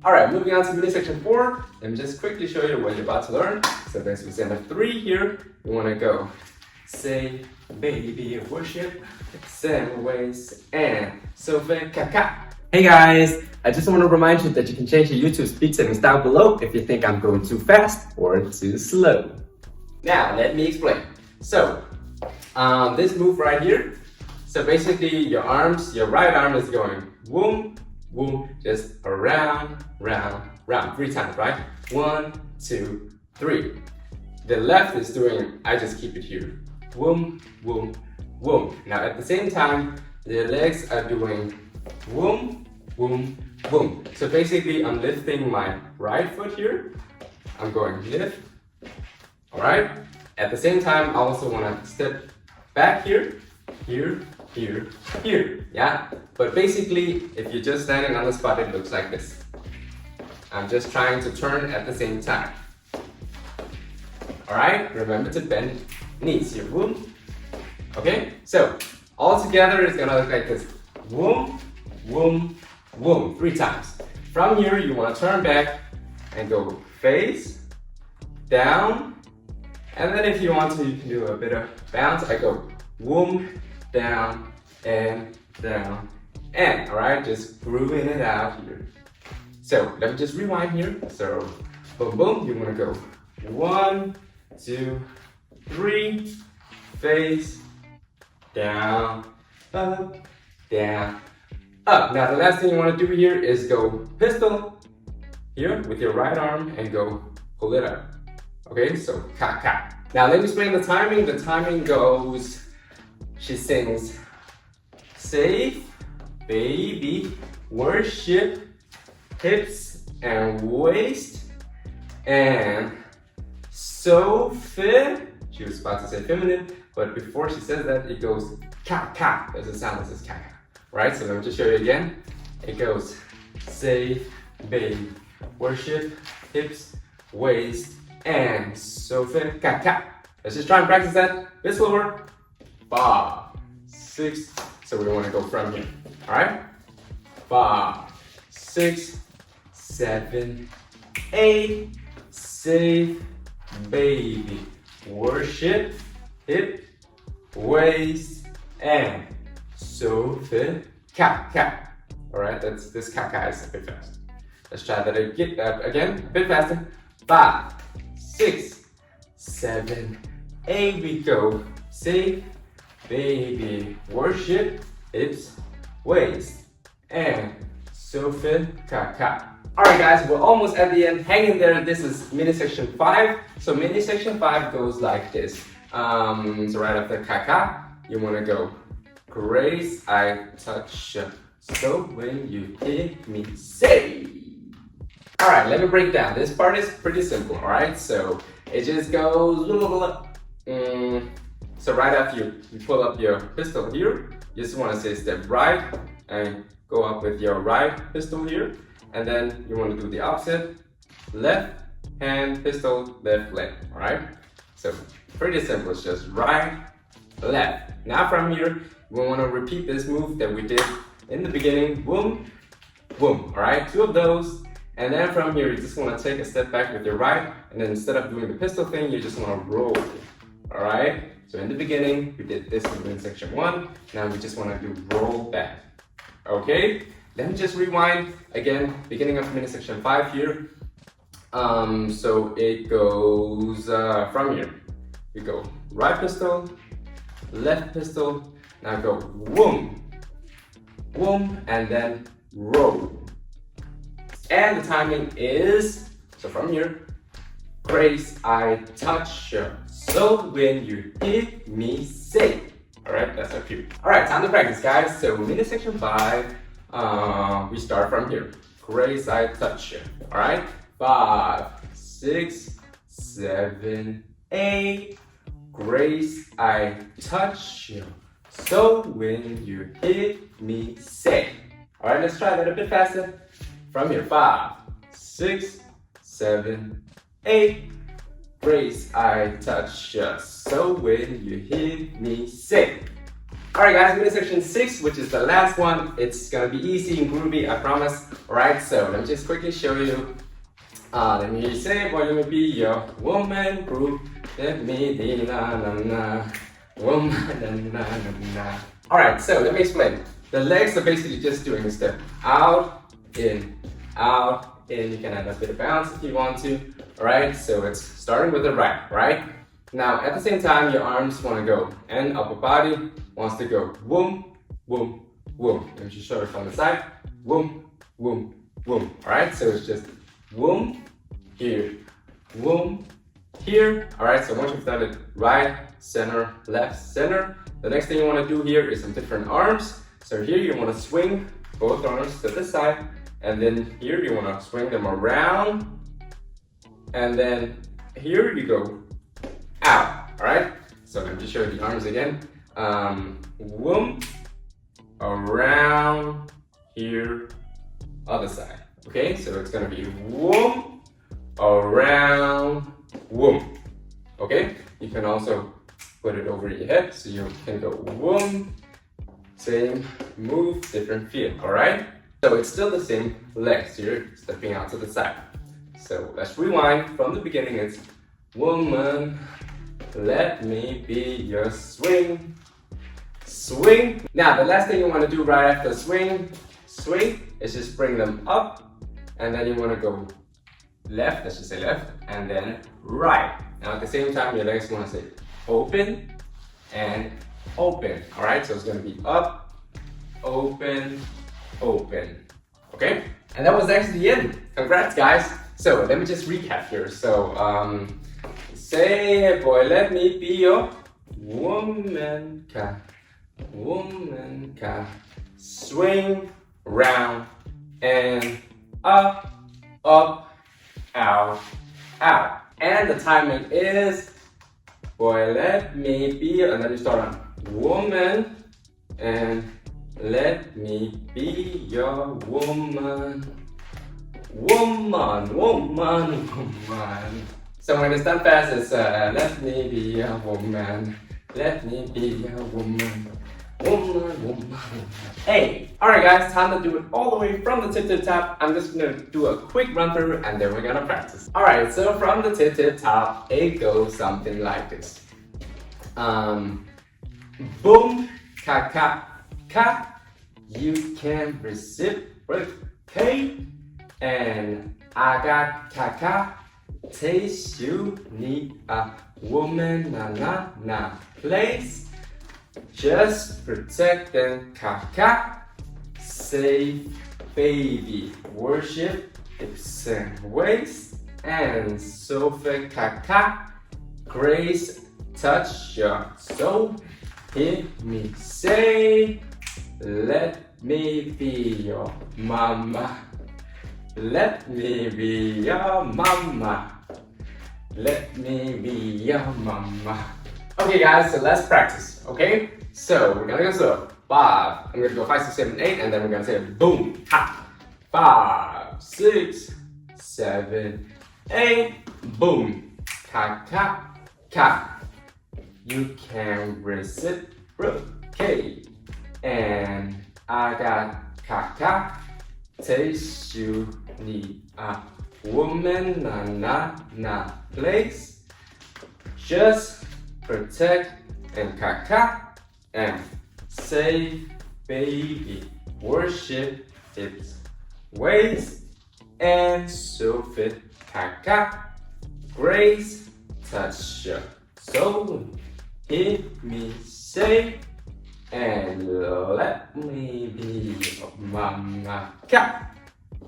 Alright, moving on to mini section 4. Let me just quickly show you what you're about to learn. So next we stand up 3 here. We want to go say, baby, worship, send waist, and sofa kaka. Hey guys, I just want to remind you that you can change your YouTube speed settings down below if you think I'm going too fast or too slow. Now, let me explain. So, this move right here, so basically your right arm is going boom, boom, just around, round, round, 3 times, right? 1, 2, 3. The left is doing, I just keep it here. Boom, boom, boom. Now at the same time, the legs are doing boom, boom, boom. So basically I'm lifting my right foot here. I'm going lift, all right? At the same time, I also wanna step back here, here, here, here, yeah? But basically, if you're just standing on the spot, it looks like this. I'm just trying to turn at the same time. All right, remember to bend knees here, boom. Okay, so all together it's gonna look like this. Boom, boom, boom, 3 times. From here, you wanna turn back and go face, down, and then if you want to, you can do a bit of bounce. I go boom, down, and down, and, all right, just grooving it out here. So let me just rewind here. So boom, boom, you wanna go 1, 2, 3, face, down, up, down, up. Now the last thing you want to do here is go pistol here with your right arm and go pull it up. Okay, so ka ka. Now let me explain the timing. The timing goes, she sings, safe, baby, worship, hips and waist, and so fit. She was about to say feminine, but before she says that, it goes ka ka. There's a sound that says ka ka. Right? So let me just show you again. It goes say, baby, worship, hips, waist, and so fit ka ka. Let's just try and practice that a bit slower. 5, 6. So we want to go from here. All right? 5, 6, 7, 8. Say, baby, worship, hip, waist, and so fit ka ka. All right, this ka ka is a bit fast. Let's try that again, a bit faster. 5, 6, 7, 8. We go. Say, baby, worship, hips, waist, and so fit ka ka. Alright guys, we're almost at the end. Hang in there. This is mini section 5. So mini section 5 goes like this. So right after kaka, you want to go grace, I touch. So when you hit me, say. Alright, let me break down. This part is pretty simple, alright? So it just goes. So right after you pull up your pistol here, you just want to say step right and go up with your right pistol here. And then you want to do the opposite, left hand pistol, left leg, all right? So pretty simple, it's just right, left. Now from here, we want to repeat this move that we did in the beginning, boom, boom, all right? 2 of those, and then from here, you just want to take a step back with your right, and then instead of doing the pistol thing, you just want to roll, all right? So in the beginning, we did this in section 1, now we just want to do roll back, okay? Let me just rewind again, beginning of mini section 5 here. So it goes from here. We go right pistol, left pistol, now go boom, boom, and then roll. And the timing is, so from here, grace, I touch you. So when you hit me, say. All right, that's our cue. All right, time to practice, guys. So mini section 5. We start from here. Grace, I touch you. All right. 5, 6, 7, 8. Grace, I touch you. So when you hit me, say. All right, let's try that a bit faster. From here. 5, 6, 7, 8. Grace, I touch you. So when you hit me, say. Alright guys, mini section 6, which is the last one. It's gonna be easy and groovy, I promise. Alright, so let me just quickly show you. Let me say, boy, let me be your woman group. Let me be na na na. Woman na na na na. Alright, so let me explain. The legs are basically just doing a step out, in, out, in. You can add a bit of bounce if you want to. Alright, so it's starting with the right? Now, at the same time, your arms want to go, and upper body wants to go whoom, whoom, whoom. Let me just show it from the side. Whoom, whoom, whoom. Alright, so it's just whoom, here, whoom, here. Alright, so once you've done it right, center, left, center, the next thing you want to do here is some different arms. So here you want to swing both arms to the side, and then here you want to swing them around, and then here you go out. Alright, so let me just show you the arms again. Whoom, around, here, other side. Okay, so it's gonna be whoom, around, whoom. Okay, you can also put it over your head so you can go whoom, same move, different feel. Alright, so it's still the same legs. You're stepping out to the side. So let's rewind from the beginning. It's woman, let me be your swing, swing. Now the last thing you want to do right after swing, is just bring them up, and then you want to go left, let's just say left, and then right. Now at the same time, your legs want to say open and open. Alright, so it's going to be up, open, open. Okay? And that was actually the end. Congrats guys. So let me just recap here. So say, boy, let me be your woman cat, swing round and up, out, out. And the timing is, boy, let me be, and then you start on woman, and let me be your woman. Woman. So when it's done fast, it's let me be a woman. Let me be a woman. Woman. Hey, alright guys, time to do it all the way from the tip to the top. I'm just gonna do a quick run through and then we're gonna practice. Alright, so from the tip to the top, it goes something like this. Boom, ka. You can reciprocate. And I got ka. Taste, you need a woman, na. Place, just protect and ka. Save, baby, worship, hips and waist, and sofa ka. Grace, touch your soul. Hear me say, let me be your mama. Let me be your mama. Let me be your mama. Okay guys, so let's practice, okay? So we're gonna go slow. 5, I'm gonna go 5, 6, 7, 8, and then we're gonna say boom, ha. 5, 6, 7, 8, boom, ka. You can reciprocate. And I got ka. Taste, you need a woman, na. Place, just protect and ka. And save, baby, worship, hips, waist, and so fit ka. Grace, touch your soul. Hear me say, and let me be your mama.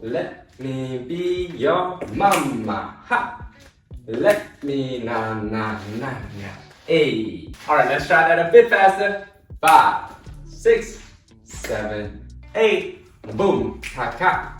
Let me be your mama. Ha. Let me na. Hey. Alright, let's try that a bit faster. 5, 6, 7, 8. Boom. Ka.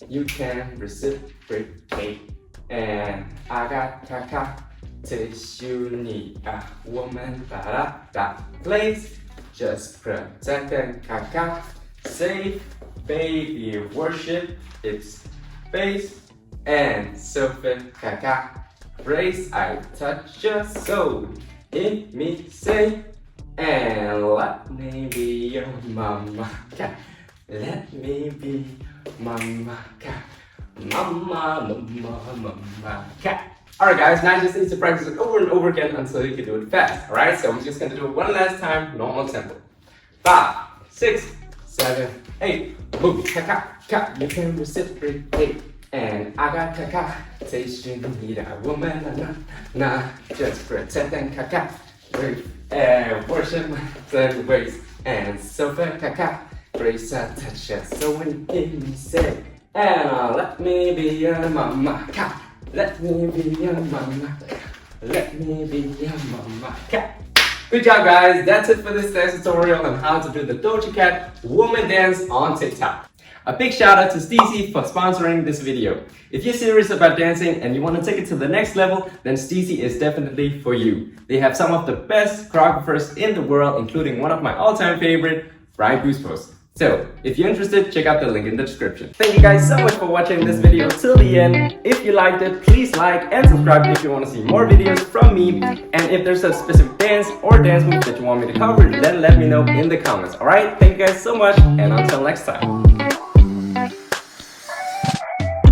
You can reciprocate. And I got ka. Taste, you need a woman. Da. Place, just protect and ka. Save, baby, worship, it's face, and sofa ka. Grace, I touch your soul. Hear me say, And let me be your mama cat. Let me be mama cat. Mama cat. Alright guys, now you just need to practice it over and over again until you can do it fast. Alright, so I'm just gonna do it one last time, normal tempo. 5, 6, 7, 8. Boom, ka, you can reciprocate. And I got cacation, need a woman, nah, just pretend and wait, and worship my ways. And so fair, grace I touch it, so when you say, and let me be your mama cat. Let me be your mama cat. Let me be your mama cat. Good job guys, that's it for this dance tutorial on how to do the Doja Cat woman dance on TikTok. A big shout out to Steezy for sponsoring this video. If you're serious about dancing and you want to take it to the next level, then Steezy is definitely for you. They have some of the best choreographers in the world, including one of my all-time favorite, Brian Bustos. So, if you're interested, check out the link in the description. Thank you guys so much for watching this video till the end. If you liked it, please like and subscribe if you want to see more videos from me. And if there's a specific dance or dance move that you want me to cover, then let me know in the comments. Alright, thank you guys so much, and until next time.